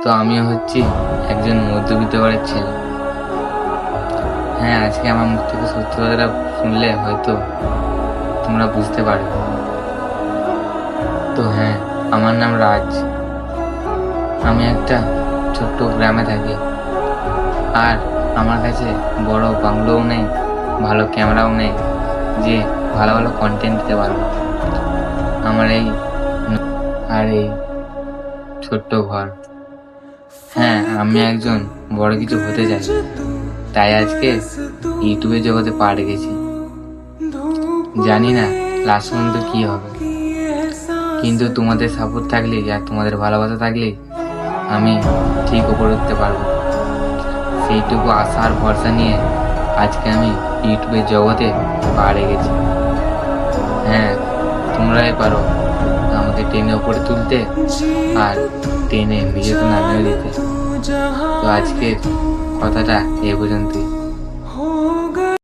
তো আমিও হচ্ছি একজন মধ্যবিত্ত ঘরের ছেলে। হ্যাঁ, আজকে আমার মুখ থেকে সত্যি কথাটা শুনলে হয়তো তোমরা বুঝতে পারবে। তো হ্যাঁ, আমার নাম রাজ। আমি একটা ছোট্ট গ্রামে থাকি, আর আমার কাছে বড় বাংলোও নেই, ভালো ক্যামেরাও নেই যে ভালো ভালো কন্টেন্ট দিতে পারবো। আমার এই ছোট্ট ঘর। হ্যাঁ, আমি একজন বড় কিছু হতে চাই, তাই আজকে ইউটিউবের জগতে পা রেখেছি। জানি না লাস্ট পর্যন্ত কি হবে, কিন্তু তোমাদের সাপোর্ট থাকলেই আর তোমাদের ভালোবাসা থাকলেই আমি ঠিক উপরে উঠতে পারবো। সেইটুকু আশা আর ভরসা নিয়ে আজকে আমি ইউটিউবের জগতে পা রেখেছি। হ্যাঁ, তোমরাই পারো আমাকে টেনে উপরে তুলতে আর টেনে নিজে তো নামিয়ে দিতে। তো আজকের কথাটা এ পর্যন্তই।